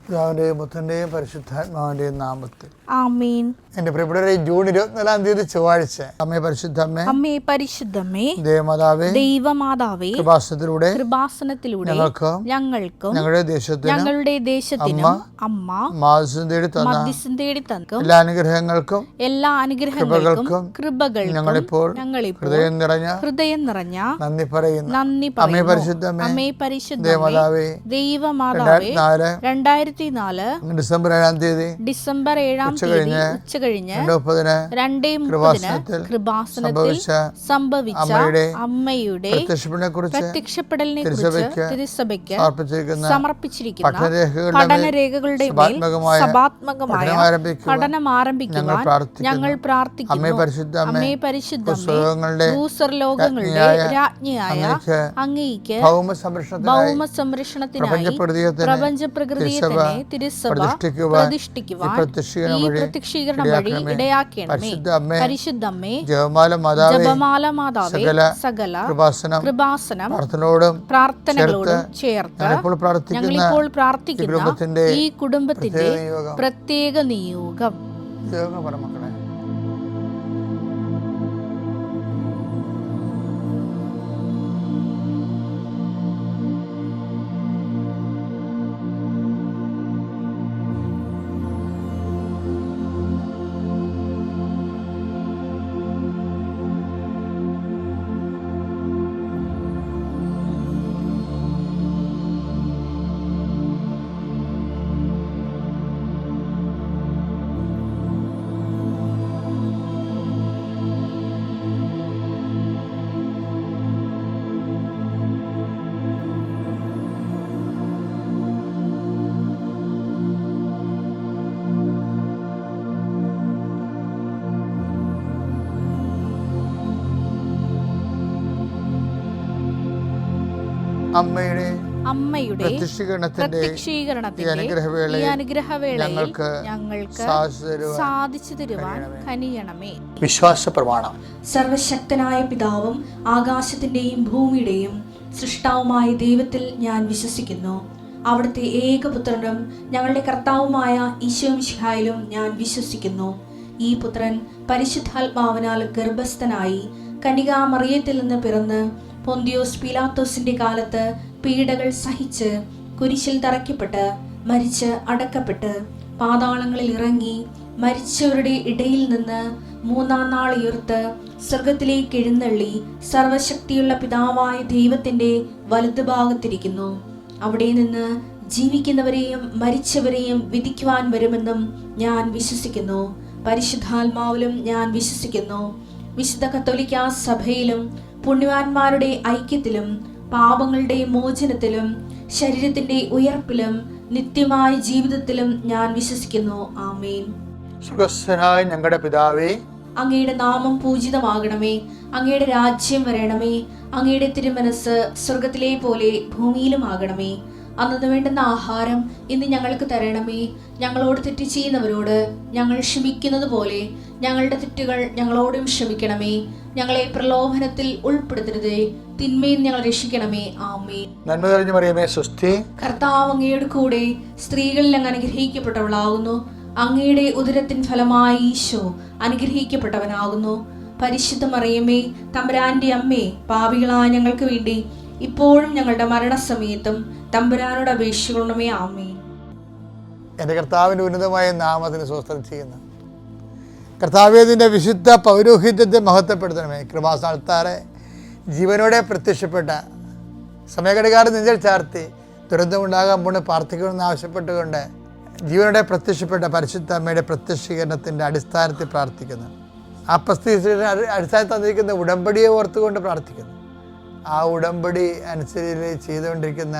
പിതാവിന്റെയും പുത്രന്റെയും പരിശുദ്ധാത്മാവിന്റെയും നാമത്തിൽ ആമേൻ. എന്റെ പ്രിയപ്പെട്ടവരെ, ജൂൺ 24 ചൊവ്വാഴ്ച, അമ്മേ പരിശുദ്ധമ്മേ, അമ്മേ പരിശുദ്ധമ്മേ, ദേവമാതാവേ, ദൈവമാതാവേ, കൃപാസനത്തിലൂടെ ഞങ്ങൾക്കും ഞങ്ങളുടെ ദേശത്തിനും അമ്മ മാധ്യസ്ഥം തേടി തന്ന എല്ലാ അനുഗ്രഹങ്ങൾക്കും കൃപകൾക്കും ഞങ്ങളിപ്പോൾ ഹൃദയം നിറഞ്ഞ നന്ദി പറയുന്നു. അമ്മേ പരിശുദ്ധമ്മേ, ദേവമാതാവേ, ദൈവമാതാവേ, 2004 ഡിസംബർ 7 തീയതി ഉച്ചകഴിഞ്ഞ് 2:30 കൃപാസനത്തിൽ സംഭവിച്ച അമ്മയുടെ പ്രത്യക്ഷപ്പെടലിനെ കുറിച്ച് തിരുസഭയ്ക്ക് സമർപ്പിച്ചിരിക്കുന്ന പഠനരേഖകളുടെ മേൽ സഭാത്മകമായ പഠനം ആരംഭിക്കുവാൻ ഞങ്ങൾ പ്രാർത്ഥിക്കുന്നു. അമ്മേ പരിശുദ്ധമ്മേ, ഭൂസ്വർലോകങ്ങളുടെ രാജ്ഞിയായ അങ്ങേയ്ക്ക് ഭൗമസംരക്ഷണത്തിനായി പ്രപഞ്ചപ്രകൃതിയെ തന്നെ തിരുസഭ പ്രതിഷ്ഠിക്കുവാൻ ഈ പ്രത്യക്ഷീകരണം വഴി ഇടയാക്കണമേ. പരിശുദ്ധമ്മേ, ജപമാല മാതാവേ, സകല കൃപാസനം പ്രാർത്ഥനകളോടും ചേർത്ത് ഞങ്ങളിപ്പോൾ പ്രാർത്ഥിക്കുന്ന ഈ കുടുംബത്തിന്റെ പ്രത്യേക നിയോഗം. അമ്മയുടെ പ്രത്യക്ഷീകരണത്തിന്റെ അനുഗ്രഹവേളയിൽ ഞങ്ങൾക്ക് സാധിച്ചു തരുവാൻ കനിയണമേ. വിശ്വാസ പ്രമാണം. സർവശക്തനായ പിതാവും ആകാശത്തിന്റെയും ഭൂമിയുടെയും സൃഷ്ടാവുമായ ദൈവത്തിൽ ഞാൻ വിശ്വസിക്കുന്നു. അവിടുത്തെ ഏകപുത്രനും ഞങ്ങളുടെ കർത്താവുമായ ഈശോമിശിഹായിലും ഞാൻ വിശ്വസിക്കുന്നു. ഈ പുത്രൻ പരിശുദ്ധാത്മാവിനാൽ ഗർഭസ്ഥനായി കന്യകാമറിയത്തിൽ നിന്ന് പിറന്ന് പൊന്തിയോസ് പീലാത്തോസിന്റെ കാലത്ത് പീഡകൾ സഹിച്ച് കുരിശിൽ തറയ്ക്കപ്പെട്ട് മരിച്ച് അടക്കപ്പെട്ട് പാതാളങ്ങളിൽ ഇറങ്ങി മരിച്ചവരുടെ ഇടയിൽ നിന്ന് 3-ാം നാൾ ഉയർത്ത് സ്വർഗത്തിലേക്ക് എഴുന്നള്ളി സർവശക്തിയുള്ള പിതാവായ ദൈവത്തിന്റെ വലതുഭാഗത്തിരിക്കുന്നു. അവിടെ നിന്ന് ജീവിക്കുന്നവരെയും മരിച്ചവരെയും വിധിക്കുവാൻ വരുമെന്നും ഞാൻ വിശ്വസിക്കുന്നു. പരിശുദ്ധാത്മാവിലും ഞാൻ വിശ്വസിക്കുന്നു. വിശുദ്ധ കത്തോലിക്കാ സഭയിലും പുണ്യവാന്മാരുടെ ഐക്യത്തിലും പാപങ്ങളുടെ മോചനത്തിലും ശരീരത്തിന്റെ ഉയർപ്പിലും നിത്യമായ ജീവിതത്തിലും ഞാൻ വിശ്വസിക്കുന്നു. ആമേൻ. സ്വർഗ്ഗസ്ഥനായ ഞങ്ങളുടെ പിതാവേ, അങ്ങയുടെ നാമം പൂജിതമാകണമേ. അങ്ങയുടെ രാജ്യം വരണമേ. അങ്ങയുടെ തിരുമനസ് സ്വർഗത്തിലെ പോലെ ഭൂമിയിലും ആകണമേ. അന്നു വേണ്ടുന്ന ആഹാരം ഇന്ന് ഞങ്ങൾക്ക് തരണമേ. ഞങ്ങളോട് തെറ്റ് ചെയ്യുന്നവരോട് ഞങ്ങൾ ക്ഷമിക്കുന്നത് പോലെ ഞങ്ങളുടെ തെറ്റുകൾ ഞങ്ങളോടും ക്ഷമിക്കണമേ. ഞങ്ങളെ പ്രലോഭനത്തിൽ ഉൾപ്പെടുത്തരുതേ, തിന്മയിൽ ഞങ്ങൾ രക്ഷിക്കണമേ. ആമേൻ. നന്മ നിറഞ്ഞ മറിയമേ, സ്വസ്തി. കർത്താവ് അങ്ങയുടെ കൂടെ സ്ത്രീകളിൽ അങ്ങ് അനുഗ്രഹിക്കപ്പെട്ടവളാകുന്നു. അങ്ങയുടെ ഉദരത്തിൻ ഫലമായി ഈശോ അനുഗ്രഹിക്കപ്പെട്ടവനാകുന്നു. പരിശുദ്ധ മറിയമേ, തമ്പുരാന്റെ അമ്മേ, പാപികളായ ഞങ്ങൾക്ക് വേണ്ടി ഇപ്പോഴും ഞങ്ങളുടെ മരണസമയത്തും തമ്പുരാനോട് അപേക്ഷിക്കണമേ. ആമേൻ. എൻ്റെ കർത്താവിൻ്റെ ഉന്നതമായ നാമത്തിന് സ്വസ്ത്രം ചെയ്യുന്നു. കർത്താവേദിൻ്റെ വിശുദ്ധ പൗരോഹിത്യത്തെ മഹത്വപ്പെടുത്തണമേ. കൃപാസ്ഥാനത്താറെ ജീവനോടെ പ്രത്യക്ഷപ്പെട്ട സമയഘടകാരം നെഞ്ചിൽ ചാർത്തി ദുരന്തമുണ്ടാകാൻ പോണ് പ്രാർത്ഥിക്കണമെന്ന് ആവശ്യപ്പെട്ടുകൊണ്ട് ജീവനോടെ പ്രത്യക്ഷപ്പെട്ട പരിശുദ്ധ അമ്മയുടെ പ്രത്യക്ഷീകരണത്തിൻ്റെ അടിസ്ഥാനത്തിൽ പ്രാർത്ഥിക്കുന്നു. ആ പ്രത്യക്ഷീകരണ അടിസ്ഥാനത്തിൽ തന്നിരിക്കുന്ന ഉടമ്പടിയെ ഓർത്തുകൊണ്ട് പ്രാർത്ഥിക്കുന്നു. ആ ഉടമ്പടി അനുസരിച്ച് ചെയ്തുകൊണ്ടിരിക്കുന്ന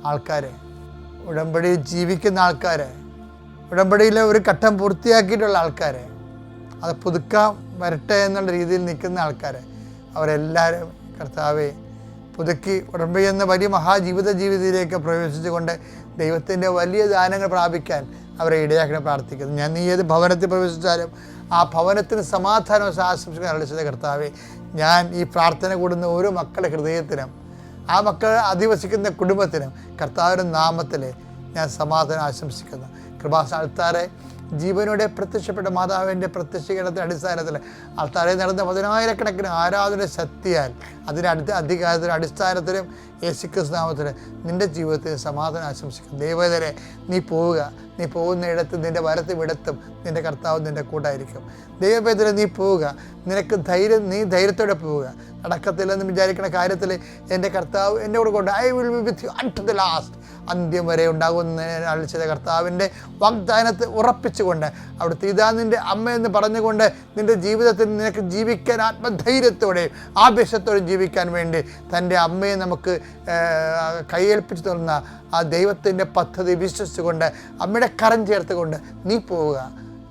ആൾക്കാരെ, ഉടമ്പടിയിൽ ജീവിക്കുന്ന ആൾക്കാരെ, ഉടമ്പടിയിലെ ഒരു ഘട്ടം പൂർത്തിയാക്കിയിട്ടുള്ള ആൾക്കാരെ, അത് പുതുക്കാൻ വരട്ടെ എന്നുള്ള രീതിയിൽ നിൽക്കുന്ന ആൾക്കാരെ, അവരെല്ലാവരും കർത്താവെ പുതുക്കി ഉടമ്പടി എന്ന വലിയ ജീവിതത്തിലേക്ക് പ്രവേശിച്ചുകൊണ്ട് ദൈവത്തിൻ്റെ വലിയ ദാനങ്ങൾ പ്രാപിക്കാൻ അവരെ ഇടയാക്കണം പ്രാർത്ഥിക്കുന്നു. ഞാൻ നീ ഏത് ഭവനത്തിൽ പ്രവേശിച്ചാലും ആ ഭവനത്തിന് സമാധാനവും ആശംസിക്കാൻ അളിച്ചത് കർത്താവെ, ഞാൻ ഈ പ്രാർത്ഥന കൂടുന്ന ഓരോ മക്കളുടെ ഹൃദയത്തിനും ആ മക്കൾ അധിവസിക്കുന്ന കുടുംബത്തിനും കർത്താവിൻ്റെ നാമത്തിൽ ഞാൻ സമാധാനം ആശംസിക്കുന്നു. കൃപാസ്ഥാനത്താറെ ജീവനോടെ പ്രത്യക്ഷപ്പെട്ട മാതാവിൻ്റെ പ്രത്യക്ഷീകരണത്തിൻ്റെ അടിസ്ഥാനത്തിൽ ആൾത്താരെ നടന്ന 10,000-കണക്കിന് ആരാധന ശക്തിയാൽ അധികാരത്തിൻ്റെ അടിസ്ഥാനത്തിലും യേശുക്രിസ്തു നാമത്തിൽ നിൻ്റെ ജീവിതത്തിൽ സമാധാനം ആശംസിക്കുന്നു. ദൈവതരെ നീ പോവുക. നീ പോകുന്നയിടത്ത് നിൻ്റെ വലത്തും നിൻ്റെ കർത്താവ് നിൻ്റെ കൂട്ടായിരിക്കും. ദൈവവേദന നീ പോവുക. നീ ധൈര്യത്തോടെ പോവുക. നടക്കത്തില്ലെന്ന് വിചാരിക്കുന്ന കാര്യത്തിൽ എൻ്റെ കർത്താവ് എൻ്റെ കൂടെ കൊണ്ട് I will be with you unto the last, അന്ത്യം വരെ ഉണ്ടാകുമെന്ന് അളിച്ചത് കർത്താവിൻ്റെ വാഗ്ദാനത്തെ ഉറപ്പിച്ചുകൊണ്ട് അവിടുത്തെ ഇതാ നിൻ്റെ അമ്മയെന്ന് പറഞ്ഞുകൊണ്ട് നിൻ്റെ ജീവിതത്തിൽ നിനക്ക് ജീവിക്കാൻ ആത്മധൈര്യത്തോടെയും ആവേശത്തോടെയും ജീവിക്കാൻ വേണ്ടി തൻ്റെ അമ്മയെ നമുക്ക് കൈയേൽപ്പിച്ചു തന്ന ആ ദൈവത്തിൻ്റെ പദ്ധതി വിശ്വസിച്ചുകൊണ്ട് അമ്മയുടെ കരം ചേർത്തുകൊണ്ട് നീ പോവുക.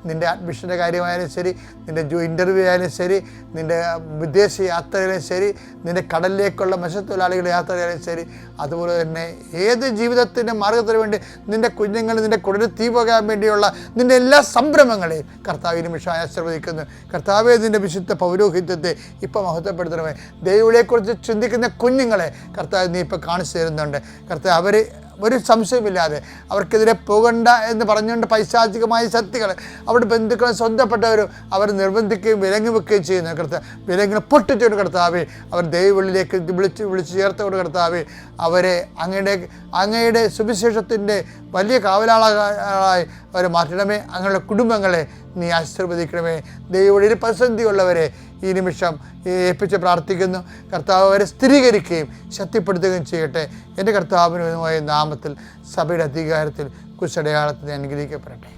നിൻ്റെ അഡ്മിഷൻ്റെ കാര്യമായാലും ശരി, നിൻ്റെ ഇൻ്റർവ്യൂ ആയാലും ശരി, നിൻ്റെ വിദേശ യാത്രയായാലും ശരി, നിൻ്റെ കടലിലേക്കുള്ള മത്സ്യത്തൊഴിലാളികളുടെ യാത്രയായാലും ശരി, അതുപോലെ തന്നെ ഏത് ജീവിതത്തിൻ്റെ മാർഗത്തിന് വേണ്ടി നിൻ്റെ കുഞ്ഞുങ്ങൾ നിൻ്റെ കുടലിൽ തീ പോകാൻ വേണ്ടിയുള്ള നിൻ്റെ എല്ലാ സംരംഭങ്ങളെയും കർത്താവ് നിമിഷം ആശീർവദിക്കുന്നു. കർത്താവേ, നിൻ്റെ വിശുദ്ധ പൗരോഹിത്യത്തെ ഇപ്പോൾ മഹത്വപ്പെടുത്തണമേ. ദൈവങ്ങളെക്കുറിച്ച് ചിന്തിക്കുന്ന കുഞ്ഞുങ്ങളെ കർത്താവ് നീ ഇപ്പോൾ കാണിച്ചു തരുന്നുണ്ട്. കർത്താവ് അവർ ഒരു സംശയമില്ലാതെ അവർക്കെതിരെ പോകണ്ട എന്ന് പറഞ്ഞുകൊണ്ട് പൈശാചികമായ ശക്തികൾ അവരുടെ ബന്ധുക്കളും സ്വന്തപ്പെട്ടവരും അവർ നിർബന്ധിക്കുകയും വിലങ്ങി വെക്കുകയും ചെയ്യുന്നു. കർത്താവ് വിലങ്ങിനെ പൊട്ടിച്ചുകൊണ്ട് കർത്താവേ അവർ ദൈവവിളിയിലേക്ക് വിളിച്ച് ചേർത്തുകൊണ്ട് കർത്താവേ അവരെ അങ്ങയുടെ സുവിശേഷത്തിൻ്റെ വലിയ കാവലാളായി അവരെ മാറ്റണമേ. അങ്ങയുടെ കുടുംബങ്ങളെ നീ ആശീർവദിക്കണമേ. ദൈവവിളിയിൽ പ്രതിസന്ധിയുള്ളവരെ ഈ നിമിഷം ഏൽപ്പിച്ച് പ്രാർത്ഥിക്കുന്നു. കർത്താവ് അവരെ സ്ഥിരീകരിക്കുകയും ശക്തിപ്പെടുത്തുകയും ചെയ്യട്ടെ. എൻ്റെ കർത്താവിനുമായ നാമത്തിൽ സഭയുടെ അധികാരത്തിൽ കുശടയാളത്തിൽ അനുഗ്രഹിക്കപ്പെടട്ടെ.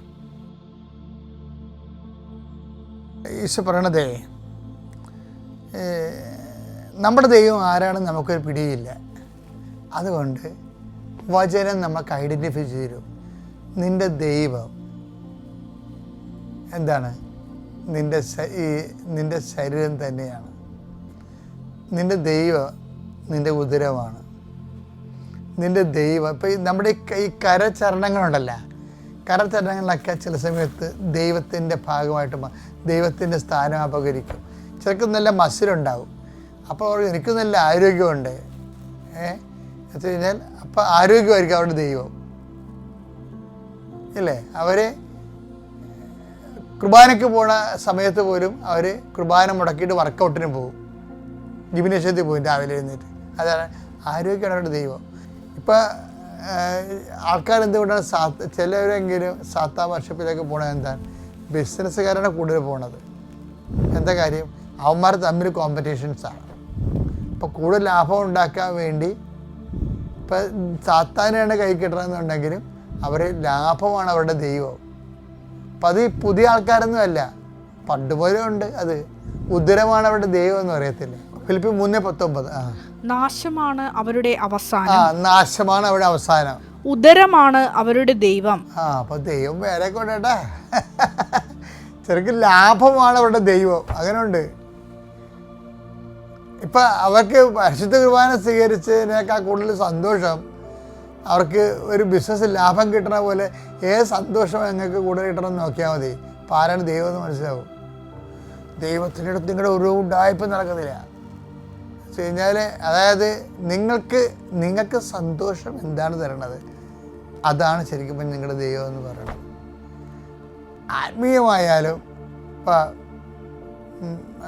ഈശോ പറയണതേ, നമ്മുടെ ദൈവം ആരാണെന്ന് നമുക്കൊരു പിടിയില്ല. അതുകൊണ്ട് വചനം നമുക്ക് ഐഡൻറ്റിഫൈ ചെയ്തു. നിൻ്റെ ദൈവം എന്താണ്? നിൻ്റെ ശരീരം തന്നെയാണ്. നിൻ്റെ ദൈവം നിൻ്റെ ഉദരമാണ്. നിൻ്റെ ദൈവം ഇപ്പം നമ്മുടെ ഈ കരചരണങ്ങളുണ്ടല്ല, കരചരണങ്ങളിലൊക്കെ ചില സമയത്ത് ദൈവത്തിൻ്റെ ഭാഗമായിട്ട് ദൈവത്തിൻ്റെ സ്ഥാനം അപകരിക്കും. ചിലർക്ക് നല്ല മസിലുണ്ടാവും, അപ്പോൾ എനിക്ക് നല്ല ആരോഗ്യമുണ്ട് എന്ന് കഴിഞ്ഞാൽ അപ്പോൾ ആരോഗ്യമായിരിക്കും അവരുടെ ദൈവം ഇല്ലേ. അവർ കുർബാനയ്ക്ക് പോണ സമയത്ത് പോലും അവർ കുർബാന മുടക്കിയിട്ട് വർക്കൗട്ടിന് പോകും, ജിംനേഷ്യത്തിൽ പോകും രാവിലെ എഴുന്നേറ്റ്. അതാണ് ആരോഗ്യമാണ് അവരുടെ ദൈവം. ഇപ്പം ആൾക്കാരെന്തുകൊണ്ടാണ് ചിലവരെങ്കിലും സാത്താ വർഷപ്പിലേക്ക് പോണത്? എന്താണ്? ബിസിനസ്സുകാരാണ് കൂടുതൽ പോണത്. എന്താ കാര്യം? അവന്മാർ തമ്മിൽ കോമ്പറ്റീഷൻസാണ്. ഇപ്പോൾ കൂടുതൽ ലാഭം ഉണ്ടാക്കാൻ വേണ്ടി ഇപ്പം സാത്താനാണ് കൈ കിട്ടണമെന്നുണ്ടെങ്കിലും അവർ ലാഭമാണ് അവരുടെ ദൈവം. അപ്പം അത് പുതിയ ആൾക്കാരൊന്നും അല്ല, പണ്ട് പോലെ ഉണ്ട്. അത് ഉദരമാണ് അവരുടെ ദൈവം എന്ന് പറയത്തില്ല. ഫിലിപ്പിയർ 3:19. നാശമാണ് അവരുടെ അവസാനം. നാശമാണ് അവരുടെ അവസാനം. ഉദരമാണ് അവരുടെ ദൈവം. അപ്പൊ ദൈവം വേറെ കൊണ്ടേട്ടാ. ശരിക്കും ലാഭമാണ് അവരുടെ ദൈവം. അങ്ങനെ ഉണ്ട്. ഇപ്പം അവർക്ക് പരിശുദ്ധ കുർബാന സ്വീകരിച്ചതിനേക്കാൾ കൂടുതൽ സന്തോഷം അവർക്ക് ഒരു ബിസിനസ് ലാഭം കിട്ടണ പോലെ ഏത് സന്തോഷം നിങ്ങൾക്ക് കൂടുതൽ കിട്ടണമെന്ന് നോക്കിയാൽ മതി. അപ്പം ആരാണ് ദൈവം എന്ന് മനസ്സിലാവും. ദൈവത്തിൻ്റെ അടുത്ത് നിങ്ങളുടെ ഒരു ഉഡായിപ്പ് നടക്കുന്നില്ല വെച്ച് കഴിഞ്ഞാൽ, അതായത് നിങ്ങൾക്ക് സന്തോഷം എന്താണ് തരണത്, അതാണ് ശരിക്കും നിങ്ങളുടെ ദൈവം എന്ന് പറയുന്നത്. ആത്മീയമായാലും ഇപ്പം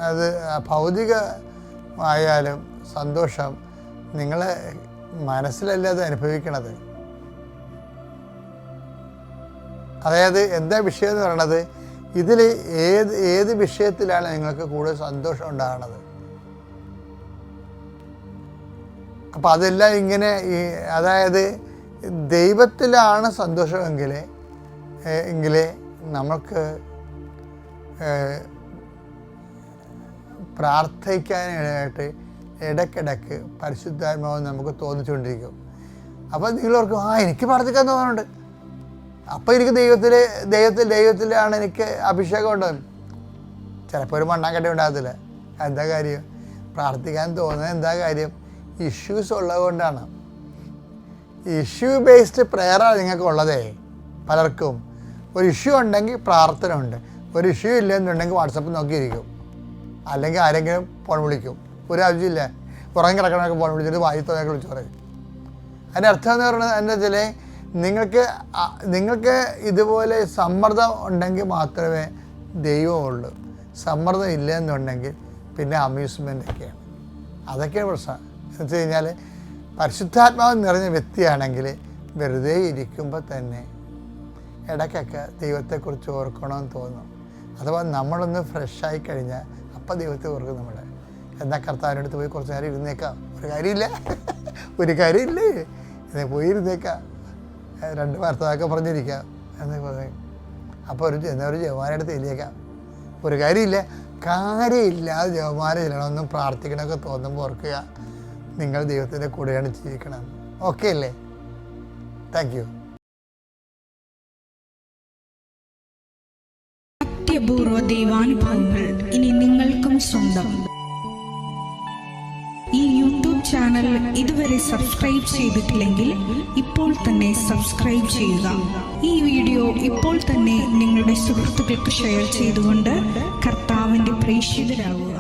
അത് ഭൗതികമായാലും സന്തോഷം നിങ്ങളെ മനസ്സിലല്ല അത് അനുഭവിക്കണത്. അതായത് എന്താ വിഷയം എന്ന് പറയണത്, ഇതിൽ ഏത് വിഷയത്തിലാണ് നിങ്ങൾക്ക് കൂടുതൽ സന്തോഷം ഉണ്ടാകുന്നത്? അപ്പം അതെല്ലാം ഇങ്ങനെ അതായത് ദൈവത്തിലാണ് സന്തോഷമെങ്കിലേ നമുക്ക് പ്രാർത്ഥിക്കാനായിട്ട് ഇടയ്ക്കിടയ്ക്ക് പരിശുദ്ധാത്മാവ് നമുക്ക് തോന്നിച്ചുകൊണ്ടിരിക്കും. അപ്പോൾ നിങ്ങളോർക്കും എനിക്ക് പ്രാർത്ഥിക്കാൻ തോന്നുന്നുണ്ട്, അപ്പോൾ എനിക്ക് ദൈവത്തിലാണ് എനിക്ക് അഭിഷേകം ഉണ്ടാകും. ചിലപ്പോൾ ഒരു മണ്ണാങ്കട്ട ഉണ്ടാകത്തില്ല. എന്താ കാര്യം? പ്രാർത്ഥിക്കാൻ തോന്നുന്നത് എന്താ കാര്യം? ഇഷ്യൂസ് ഉള്ളത് കൊണ്ടാണ്. ഇഷ്യൂ ബേസ്ഡ് പ്രെയറാണ് നിങ്ങൾക്ക് ഉള്ളതേ. പലർക്കും ഒരു ഇഷ്യൂ ഉണ്ടെങ്കിൽ പ്രാർത്ഥന ഉണ്ട്, ഒരു ഇഷ്യൂ ഇല്ലെന്നുണ്ടെങ്കിൽ വാട്സപ്പ് നോക്കിയിരിക്കും, അല്ലെങ്കിൽ ആരെങ്കിലും ഫോൺ വിളിക്കും. ഒരു ആവശ്യമില്ല, ഉറങ്ങി കിടക്കണമൊക്കെ ഫോൺ വിളിച്ചിട്ട് വായി തോന്നൊക്കെ വിളിച്ചു പറയും. അതിൻ്റെ അർത്ഥം എന്ന് പറയുന്നത് എന്താ വെച്ചാൽ നിങ്ങൾക്ക് ഇതുപോലെ സമ്മർദ്ദം ഉണ്ടെങ്കിൽ മാത്രമേ ദൈവമുള്ളൂ. സമ്മർദ്ദം ഇല്ലെന്നുണ്ടെങ്കിൽ പിന്നെ അമ്യൂസ്മെൻ്റൊക്കെയാണ്. അതൊക്കെയാണ് പ്രശ്നം. എന്ന് വെച്ച് കഴിഞ്ഞാൽ പരിശുദ്ധാത്മാവ് നിറഞ്ഞ വ്യക്തിയാണെങ്കിൽ വെറുതെ ഇരിക്കുമ്പോൾ തന്നെ ഇടയ്ക്കൊക്കെ ദൈവത്തെക്കുറിച്ച് ഓർക്കണമെന്ന് തോന്നും. അഥവാ നമ്മളൊന്ന് ഫ്രഷായി കഴിഞ്ഞാൽ അപ്പം ദൈവത്തെ ഓർക്കും നമ്മൾ. എന്നാൽ കർത്താവിൻ്റെ അടുത്ത് പോയി കുറച്ച് നേരം ഇരുന്നേക്കാം. ഒരു കാര്യമില്ലേ ഇതേ പോയി ഇരുന്നേക്കാം, 2 വാർത്തകളൊക്കെ പറഞ്ഞിരിക്കാം എന്ന് പറയും. അപ്പോൾ ഒരു ജവമാരുടെ അടുത്ത് ഇല്ലേക്കാം. ഒരു കാര്യമില്ലാതെ ജവമാല ചെല്ലണമെന്നും പ്രാർത്ഥിക്കണമൊക്കെ തോന്നുമ്പോൾ ഓർക്കുക, നിങ്ങൾ ദൈവത്തിൻ്റെ കൂടെയാണ് ജീവിക്കണം. ഓക്കെ അല്ലേ? Thank you. അത്യപൂർവ ദൈവാനുഭവങ്ങൾ ഇനി നിങ്ങൾക്കും സ്വന്തം. ഈ യൂട്യൂബ് ചാനൽ ഇതുവരെ സബ്സ്ക്രൈബ് ചെയ്തിട്ടില്ലെങ്കിൽ ഇപ്പോൾ തന്നെ സബ്സ്ക്രൈബ് ചെയ്യുക. ഈ വീഡിയോ ഇപ്പോൾ തന്നെ നിങ്ങളുടെ സുഹൃത്തുക്കൾക്ക് ഷെയർ ചെയ്തുകൊണ്ട് കർത്താവിൻ്റെ പ്രേക്ഷിതരാകുക.